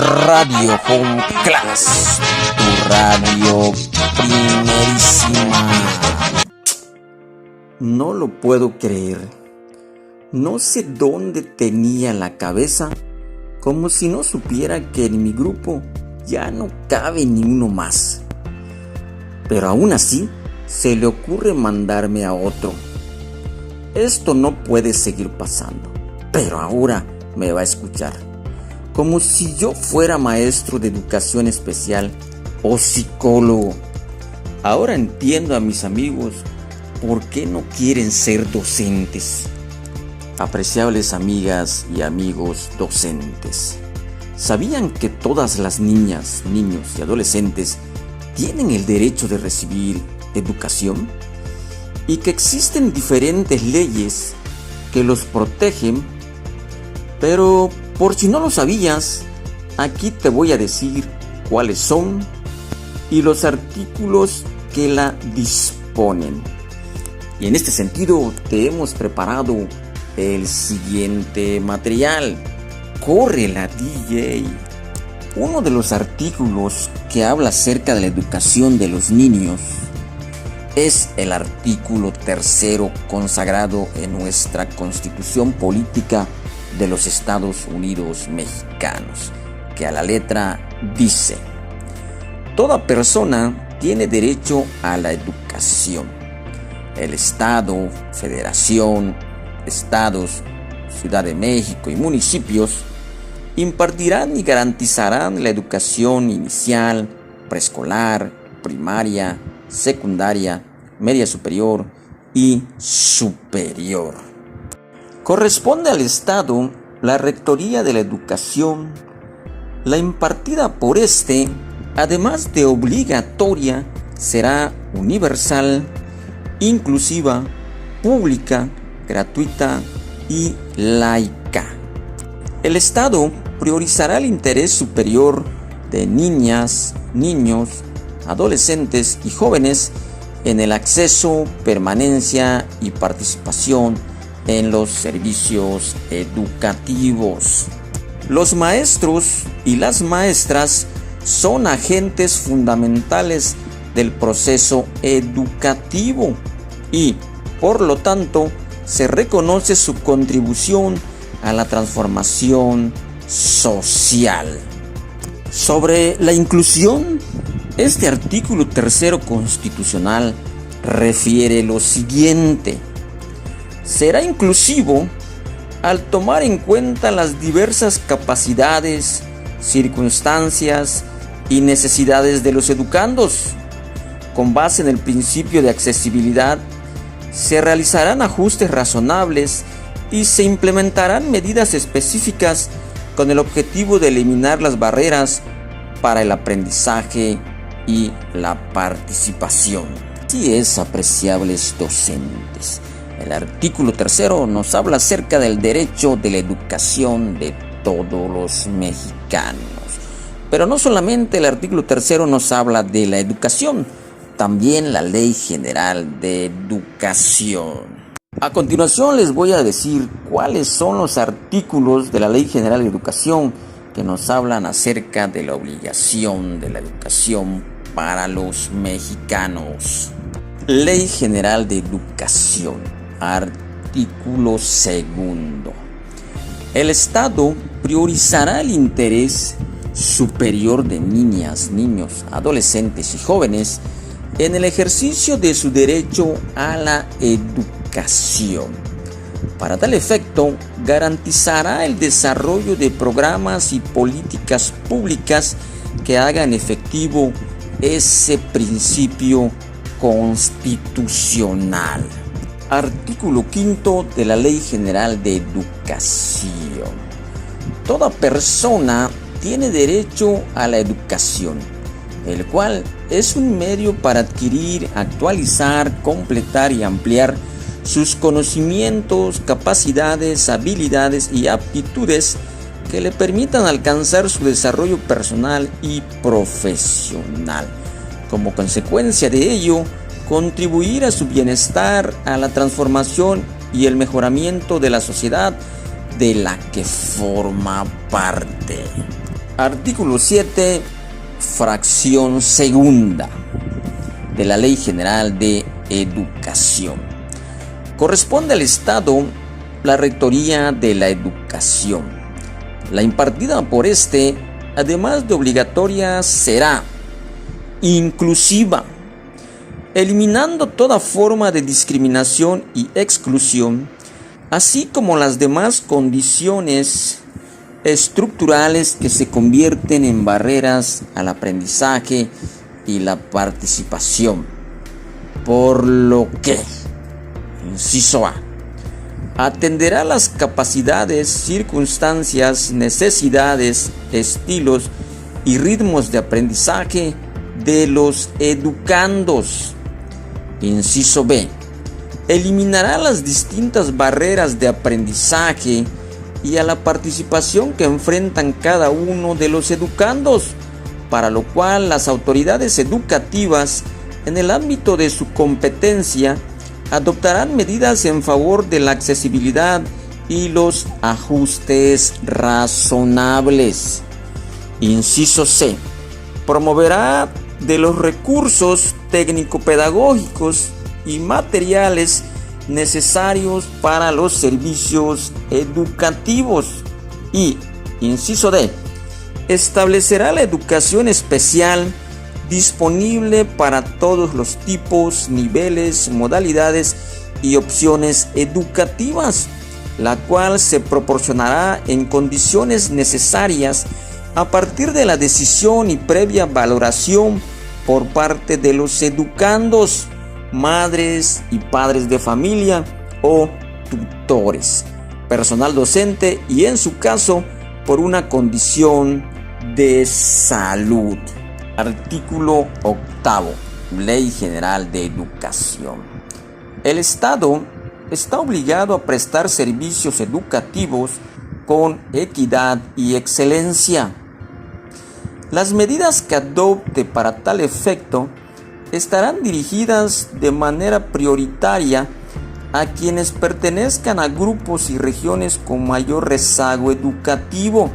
Radio Home Class, tu radio primerísima. No lo puedo creer. No sé dónde tenía la cabeza, como si no supiera que en mi grupo ya no cabe ni uno más. Pero aún así, se le ocurre mandarme a otro. Esto no puede seguir pasando, pero ahora me va a escuchar, como si yo fuera maestro de educación especial o psicólogo. Ahora entiendo a mis amigos por qué no quieren ser docentes. Apreciables amigas y amigos docentes, ¿sabían que todas las niñas, niños y adolescentes tienen el derecho de recibir educación? Y que existen diferentes leyes que los protegen, pero por si no lo sabías, aquí te voy a decir cuáles son y los artículos que la disponen. Y en este sentido te hemos preparado el siguiente material. Corre la DJ. Uno de los artículos que habla acerca de la educación de los niños es el artículo 3 consagrado en nuestra Constitución Política de los Estados Unidos Mexicanos, que a la letra dice: toda persona tiene derecho a la educación. El Estado, Federación, Estados, Ciudad de México y municipios impartirán y garantizarán la educación inicial, preescolar, primaria, secundaria, media superior y superior. Corresponde al Estado la rectoría de la educación, la impartida por este, además de obligatoria, será universal, inclusiva, pública, gratuita y laica. El Estado priorizará el interés superior de niñas, niños, adolescentes y jóvenes en el acceso, permanencia y participación en los servicios educativos. Los maestros y las maestras son agentes fundamentales del proceso educativo y, por lo tanto, se reconoce su contribución a la transformación social. Sobre la inclusión, este artículo 3 constitucional refiere lo siguiente: será inclusivo al tomar en cuenta las diversas capacidades, circunstancias y necesidades de los educandos. Con base en el principio de accesibilidad, se realizarán ajustes razonables y se implementarán medidas específicas con el objetivo de eliminar las barreras para el aprendizaje y la participación. Así es, apreciables docentes. El artículo 3 nos habla acerca del derecho de la educación de todos los mexicanos. Pero no solamente el artículo 3 nos habla de la educación, también la Ley General de Educación. A continuación les voy a decir cuáles son los artículos de la Ley General de Educación que nos hablan acerca de la obligación de la educación para los mexicanos. Ley General de Educación, artículo 2. El Estado priorizará el interés superior de niñas, niños, adolescentes y jóvenes en el ejercicio de su derecho a la educación. Para tal efecto, garantizará el desarrollo de programas y políticas públicas que hagan efectivo ese principio constitucional. Artículo 5 de la Ley General de Educación. Toda persona tiene derecho a la educación, el cual es un medio para adquirir, actualizar, completar y ampliar sus conocimientos, capacidades, habilidades y aptitudes que le permitan alcanzar su desarrollo personal y profesional. Como consecuencia de ello, contribuir a su bienestar, a la transformación y el mejoramiento de la sociedad de la que forma parte. Artículo 7, fracción segunda de la Ley General de Educación. Corresponde al Estado la rectoría de la educación. La impartida por este, además de obligatoria, será inclusiva, eliminando toda forma de discriminación y exclusión, así como las demás condiciones estructurales que se convierten en barreras al aprendizaje y la participación. Por lo que, inciso A, atenderá las capacidades, circunstancias, necesidades, estilos y ritmos de aprendizaje de los educandos. Inciso B, eliminará las distintas barreras de aprendizaje y a la participación que enfrentan cada uno de los educandos, para lo cual las autoridades educativas, en el ámbito de su competencia, adoptarán medidas en favor de la accesibilidad y los ajustes razonables. Inciso C, promoverá de los recursos técnico-pedagógicos y materiales necesarios para los servicios educativos. Y, inciso D, establecerá la educación especial disponible para todos los tipos, niveles, modalidades y opciones educativas, la cual se proporcionará en condiciones necesarias a partir de la decisión y previa valoración por parte de los educandos, madres y padres de familia o tutores, personal docente y, en su caso, por una condición de salud. Artículo 8. Ley General de Educación. El Estado está obligado a prestar servicios educativos con equidad y excelencia. Las medidas que adopte para tal efecto estarán dirigidas de manera prioritaria a quienes pertenezcan a grupos y regiones con mayor rezago educativo,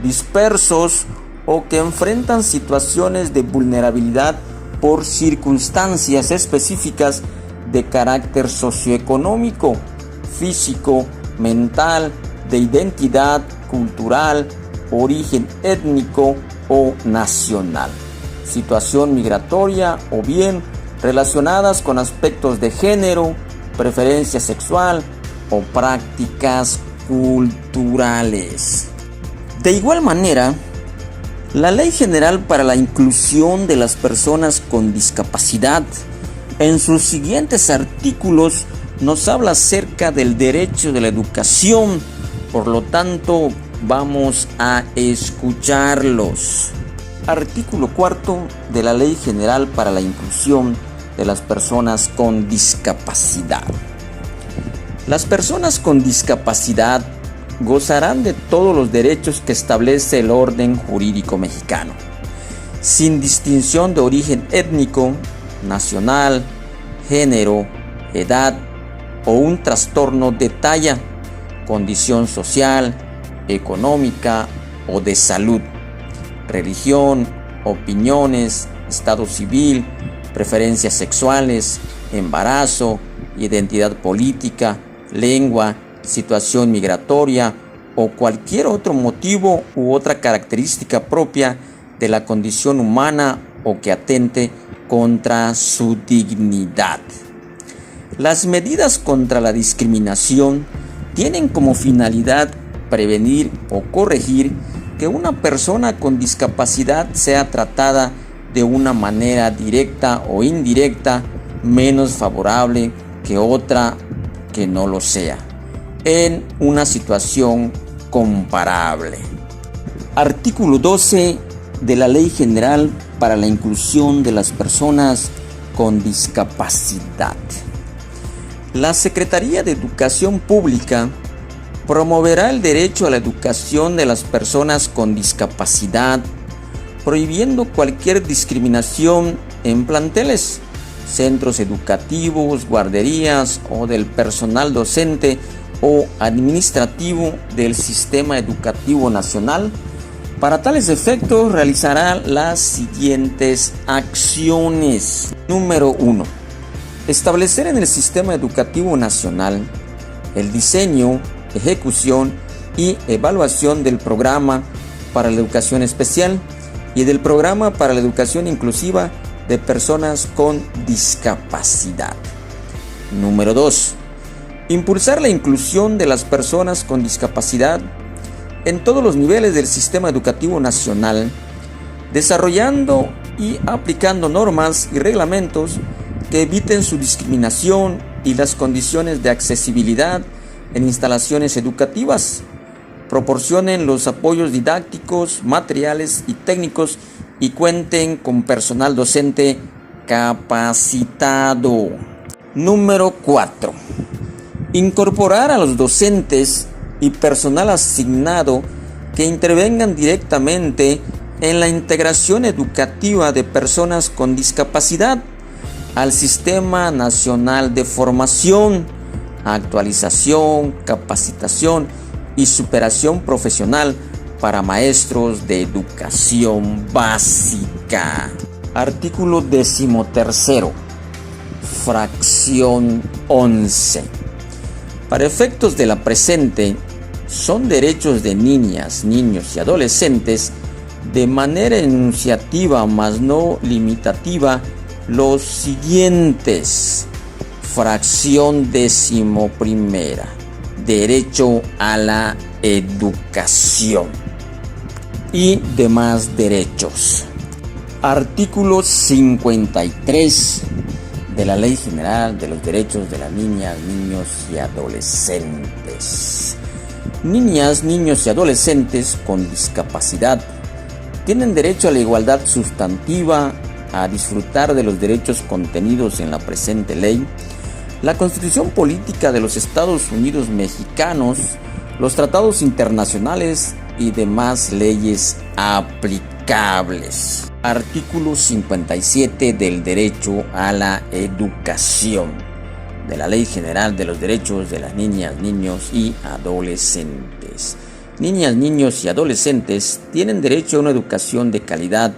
dispersos o que enfrentan situaciones de vulnerabilidad por circunstancias específicas de carácter socioeconómico, físico, mental, de identidad cultural, origen étnico o nacional, situación migratoria o bien relacionadas con aspectos de género, preferencia sexual o prácticas culturales. De igual manera, la Ley General para la Inclusión de las Personas con Discapacidad, en sus siguientes artículos, nos habla acerca del derecho de la educación. Por lo tanto, vamos a escucharlos. Artículo 4 de la Ley General para la Inclusión de las Personas con Discapacidad. Las personas con discapacidad gozarán de todos los derechos que establece el orden jurídico mexicano, sin distinción de origen étnico, nacional, género, edad o un trastorno de talla, condición social, económica o de salud, religión, opiniones, estado civil, preferencias sexuales, embarazo, identidad política, lengua, situación migratoria o cualquier otro motivo u otra característica propia de la condición humana o que atente contra su dignidad. Las medidas contra la discriminación tienen como finalidad prevenir o corregir que una persona con discapacidad sea tratada de una manera directa o indirecta menos favorable que otra que no lo sea, en una situación comparable. Artículo 12 de la Ley General para la Inclusión de las Personas con Discapacidad. La Secretaría de Educación Pública promoverá el derecho a la educación de las personas con discapacidad, prohibiendo cualquier discriminación en planteles, centros educativos, guarderías o del personal docente o administrativo del Sistema Educativo Nacional Para tales efectos realizará las siguientes acciones. Número 1. Establecer en el sistema educativo nacional el diseño, ejecución y evaluación del programa para la educación especial y del programa para la educación inclusiva de personas con discapacidad. Número 2. Impulsar la inclusión de las personas con discapacidad en todos los niveles del sistema educativo nacional, desarrollando y aplicando normas y reglamentos que eviten su discriminación y las condiciones de accesibilidad en instalaciones educativas, proporcionen los apoyos didácticos, materiales y técnicos y cuenten con personal docente capacitado. Número 4. Incorporar a los docentes y personal asignado que intervengan directamente en la integración educativa de personas con discapacidad al Sistema Nacional de Formación, Actualización, Capacitación y Superación Profesional para Maestros de Educación Básica. Artículo 13. Fracción 11. Para efectos de la presente, son derechos de niñas, niños y adolescentes de manera enunciativa mas no limitativa los siguientes. Fracción 11. Derecho a la educación y demás derechos. Artículo 53 de la Ley General de los Derechos de las Niñas, Niños y Adolescentes. Niñas, niños y adolescentes con discapacidad tienen derecho a la igualdad sustantiva, a disfrutar de los derechos contenidos en la presente ley, la Constitución Política de los Estados Unidos Mexicanos, los tratados internacionales y demás leyes aplicables. Artículo 57 del derecho a la educación de la Ley General de los Derechos de las Niñas, Niños y Adolescentes. Niñas, niños y adolescentes tienen derecho a una educación de calidad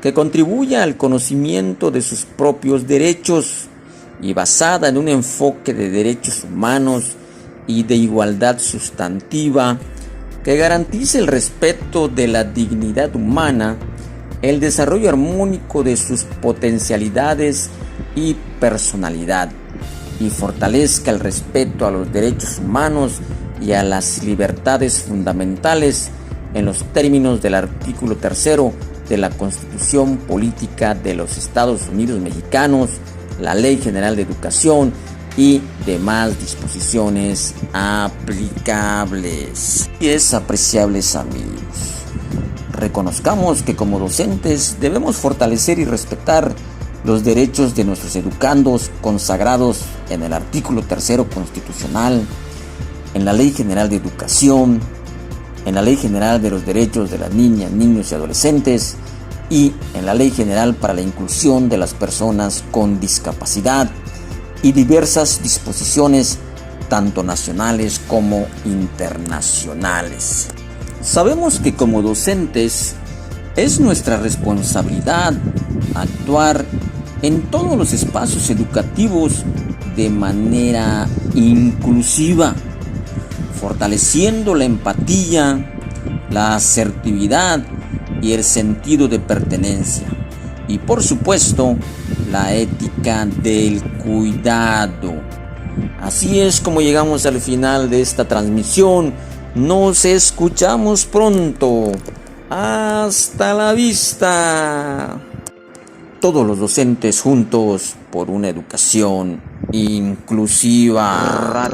que contribuya al conocimiento de sus propios derechos y basada en un enfoque de derechos humanos y de igualdad sustantiva que garantice el respeto de la dignidad humana, el desarrollo armónico de sus potencialidades y personalidad, y fortalezca el respeto a los derechos humanos y a las libertades fundamentales en los términos del artículo 3 de la Constitución Política de los Estados Unidos Mexicanos, la Ley General de Educación y demás disposiciones aplicables. Y es apreciables amigos, reconozcamos que como docentes debemos fortalecer y respetar los derechos de nuestros educandos consagrados en el artículo 3 constitucional, en la Ley General de Educación, en la Ley General de los Derechos de las Niñas, Niños y Adolescentes y en la Ley General para la Inclusión de las Personas con Discapacidad y diversas disposiciones tanto nacionales como internacionales. Sabemos que como docentes es nuestra responsabilidad actuar en todos los espacios educativos de manera inclusiva, fortaleciendo la empatía, la asertividad y el sentido de pertenencia. Y por supuesto, la ética del cuidado. Así es como llegamos al final de esta transmisión. Nos escuchamos pronto. Hasta la vista. Todos los docentes juntos por una educación inclusiva.